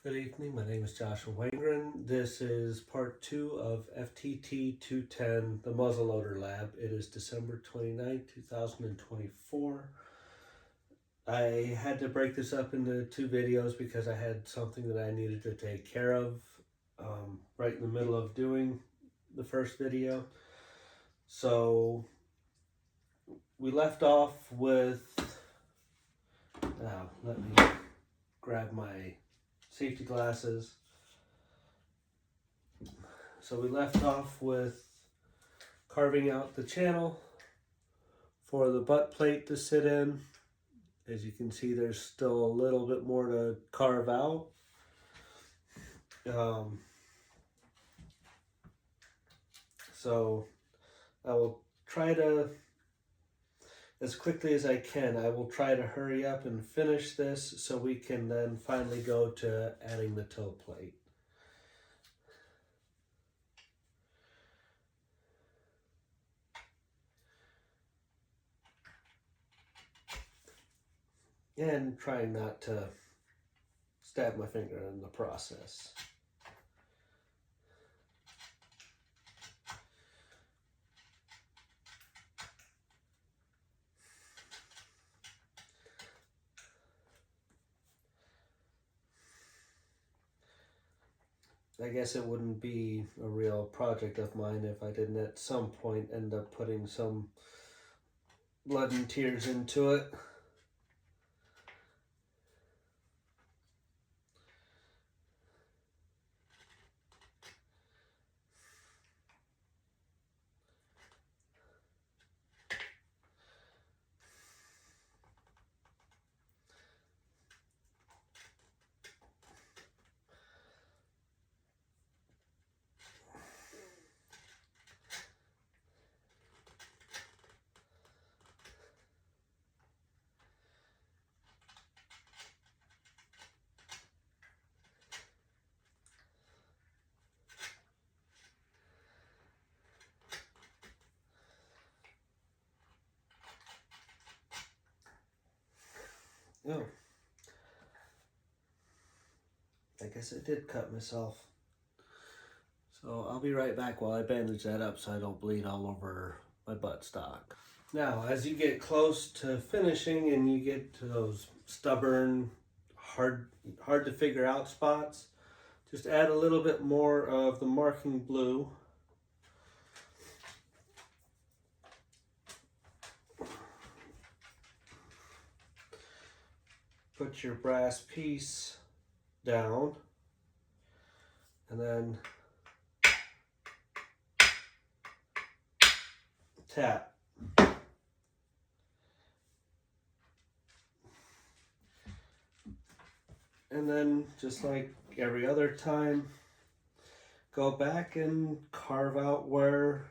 Good evening, my name is Joshua Wangren. This is part 2 of FTT 210, the muzzleloader lab. It is December 29, 2024. I had to break this up into 2 videos because I had something that I needed to take care of right in the middle of doing the first video. So we left off with, let me grab my safety glasses. So we left off with carving out the channel for the butt plate to sit in. As you can see, there's still a little bit more to carve out. So I will try to, as quickly as I can, I will try to hurry up and finish this so we can then finally go to adding the toe plate. And trying not to stab my finger in the process. I guess it wouldn't be a real project of mine if I didn't at some point end up putting some blood and tears into it. Oh, I guess I did cut myself. So I'll be right back while I bandage that up so I don't bleed all over my buttstock. Now, as you get close to finishing and you get to those stubborn, hard to figure out spots, just add a little bit more of the marking blue. Put your brass piece down and then tap. And then, just like every other time, go back and carve out where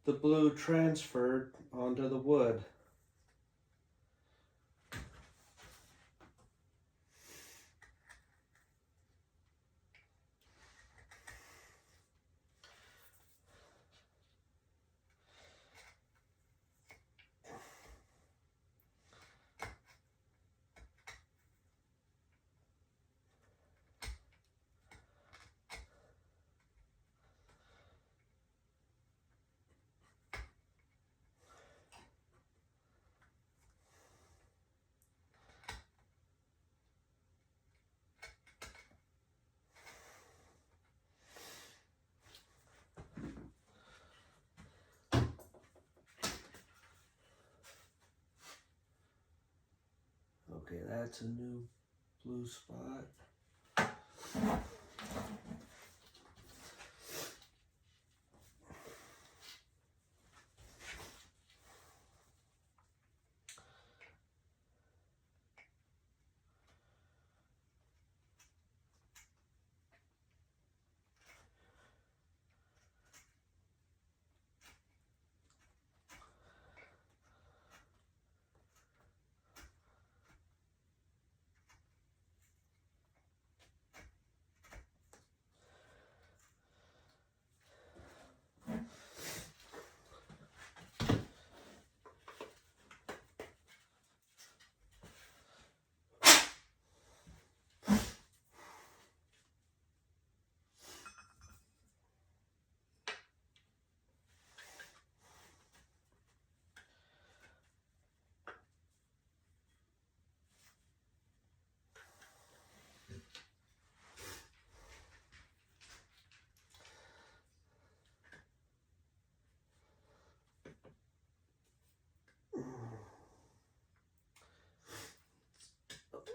the blue transferred onto the wood. Okay, that's a new blue spot.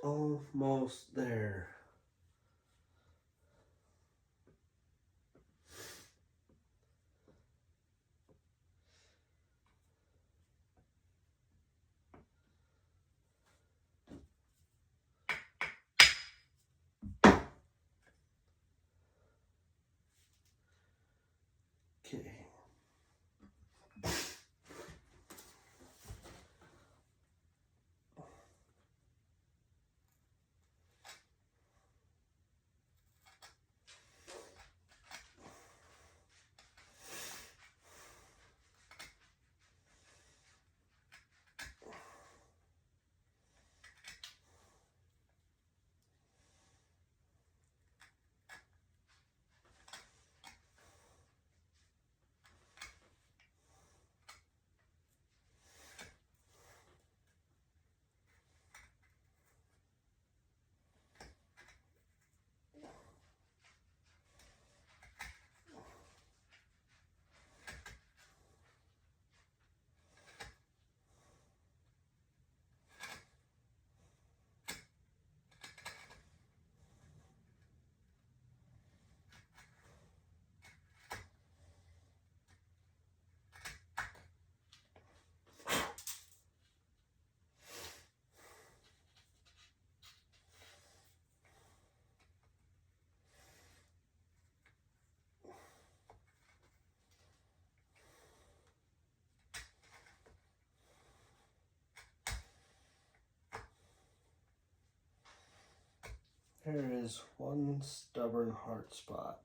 Almost there. Okay. There is one stubborn hard spot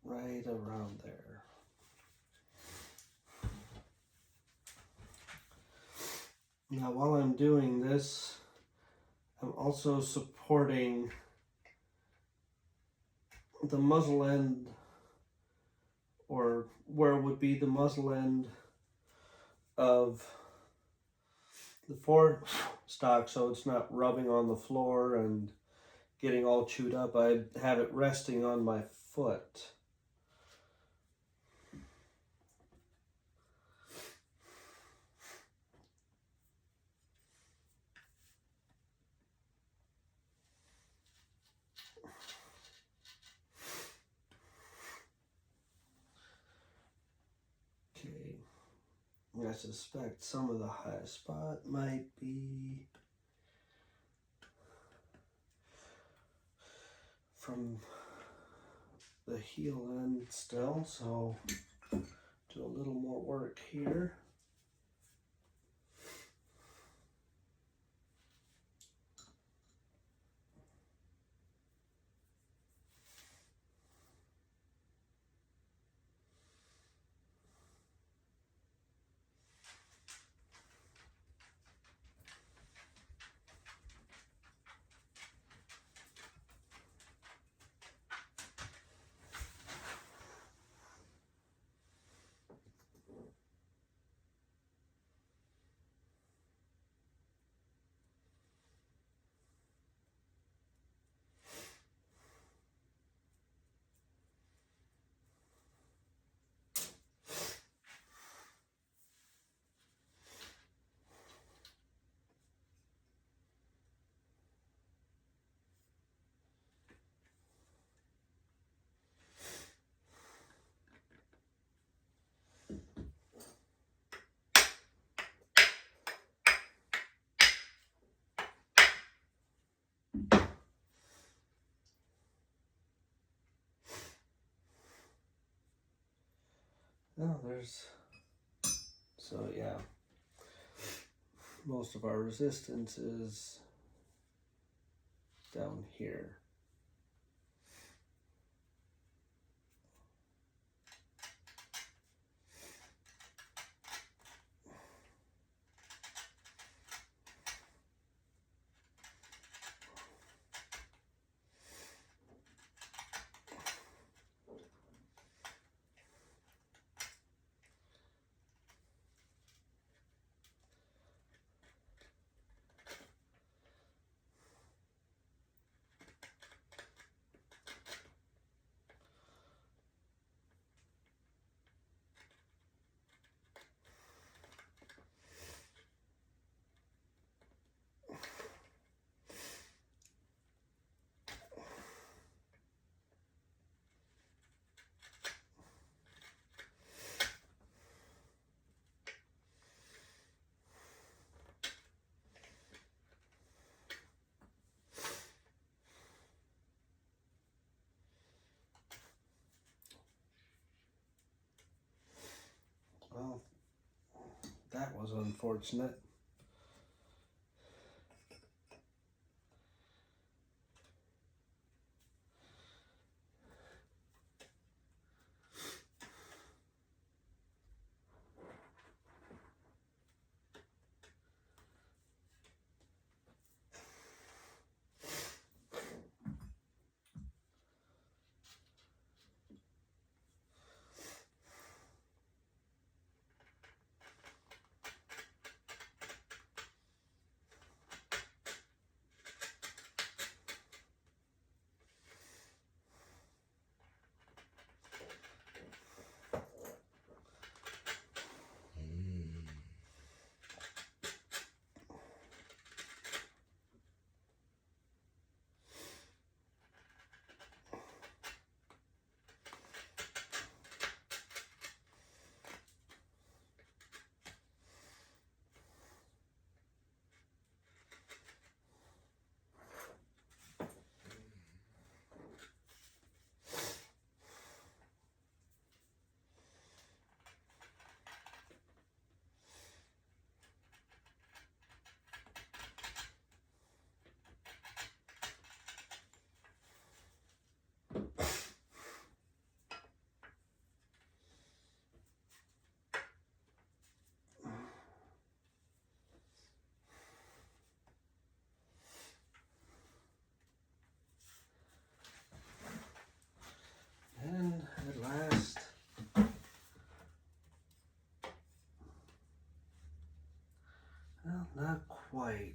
right around there. Now, while I'm doing this, I'm also supporting the muzzle end, or where would be the muzzle end of the fore stock, so it's not rubbing on the floor and getting all chewed up. I have it resting on my foot. Okay, I suspect some of the highest spot might be from the heel end still, so do a little more work here. Oh, so yeah, most of our resistance is down here. unfortunate. And at last, well, not quite.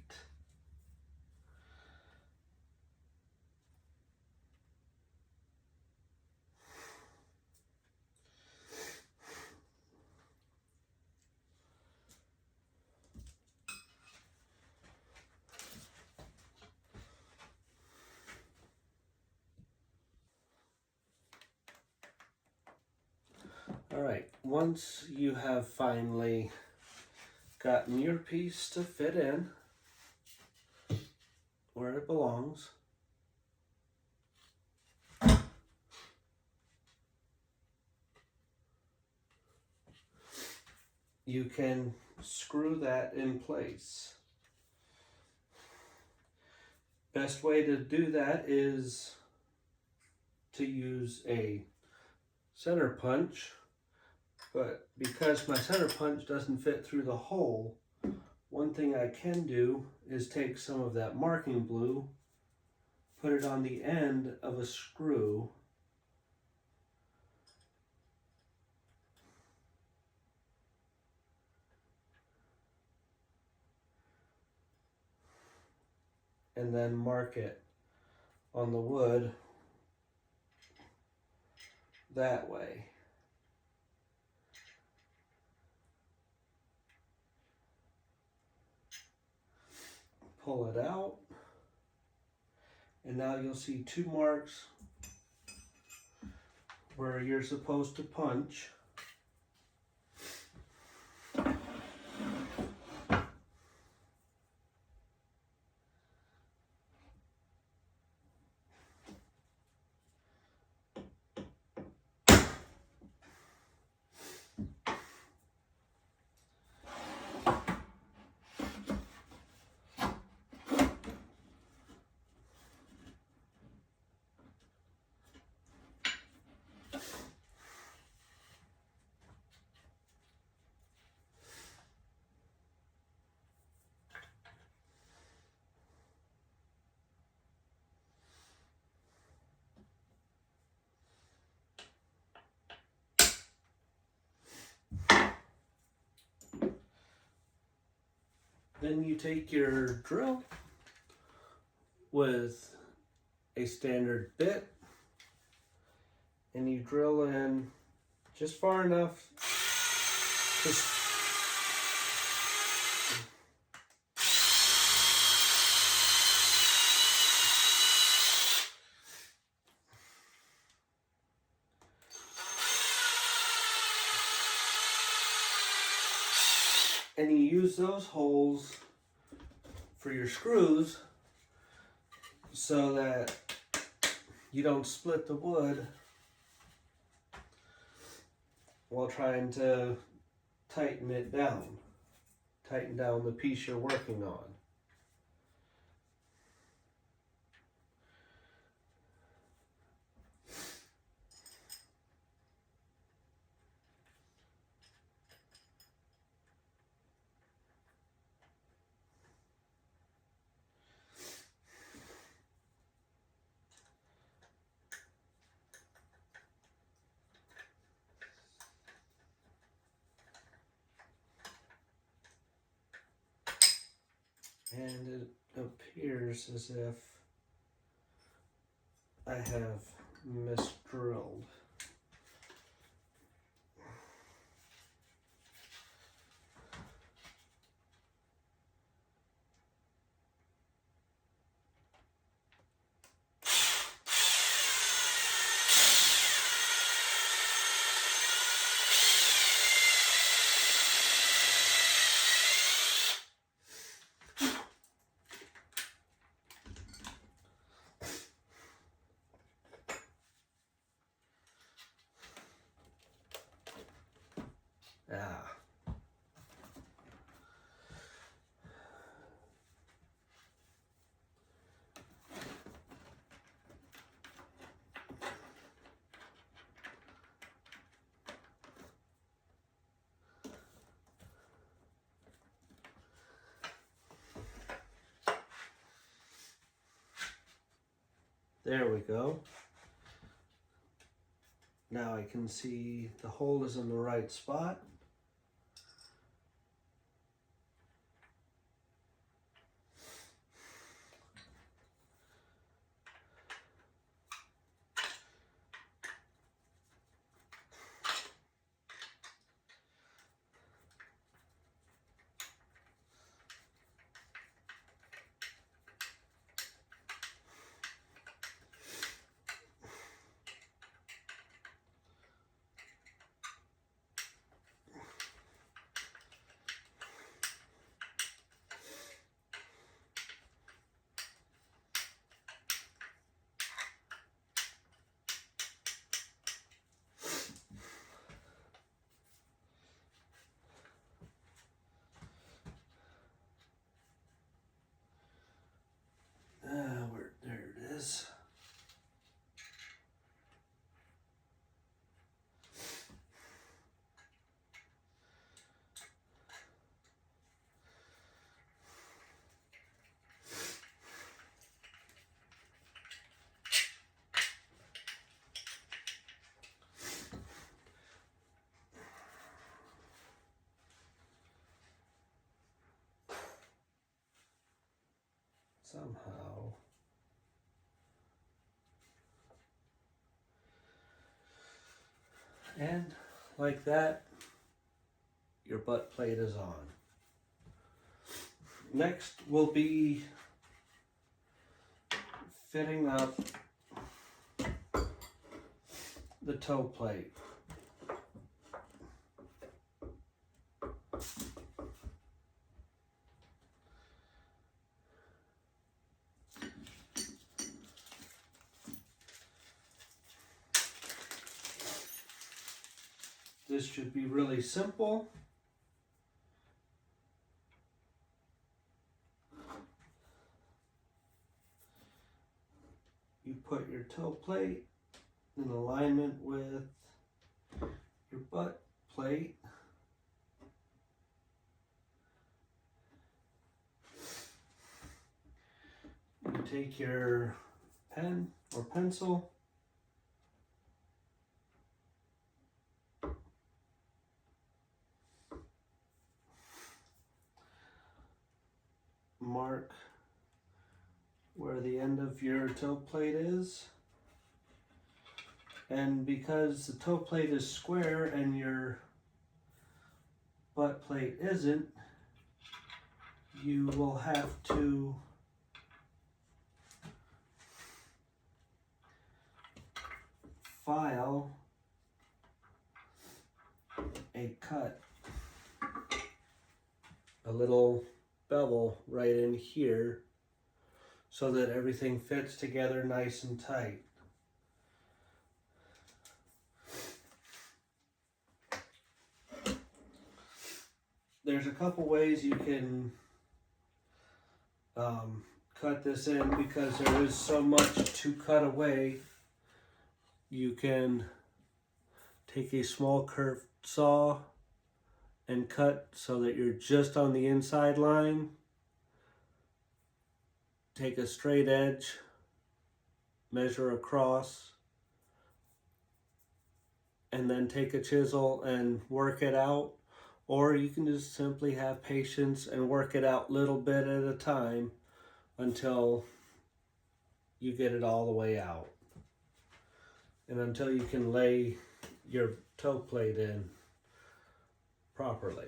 All right, once you have finally gotten your piece to fit in where it belongs, you can screw that in place. Best way to do that is to use a center punch, but because my center punch doesn't fit through the hole, one thing I can do is take some of that marking glue, put it on the end of a screw, and then mark it on the wood that way. Pull it out, and now you'll see two marks where you're supposed to punch. Then you take your drill with a standard bit and you drill in just far enough to and you use those holes for your screws so that you don't split the wood while trying to tighten it down tighten down the piece you're working on. And it appears as if I have misdrilled. Ah. There we go. Now I can see the hole is in the right spot. There it is. Somehow. And like that, your butt plate is on. Next will be fitting up the toe plate. This should be really simple. You put your toe plate in alignment with your butt plate. You take your pen or pencil, mark where the end of your toe plate is, and because the toe plate is square and your butt plate isn't, you will have to file a cut, a little bevel right in here so that everything fits together nice and tight. there's a couple ways you can cut this in because there is so much to cut away. You can take a small curved saw and cut so that you're just on the inside line. Take a straight edge, measure across, and then take a chisel and work it out. Or you can just simply have patience and work it out little bit at a time until you get it all the way out. And until you can lay your toe plate in properly.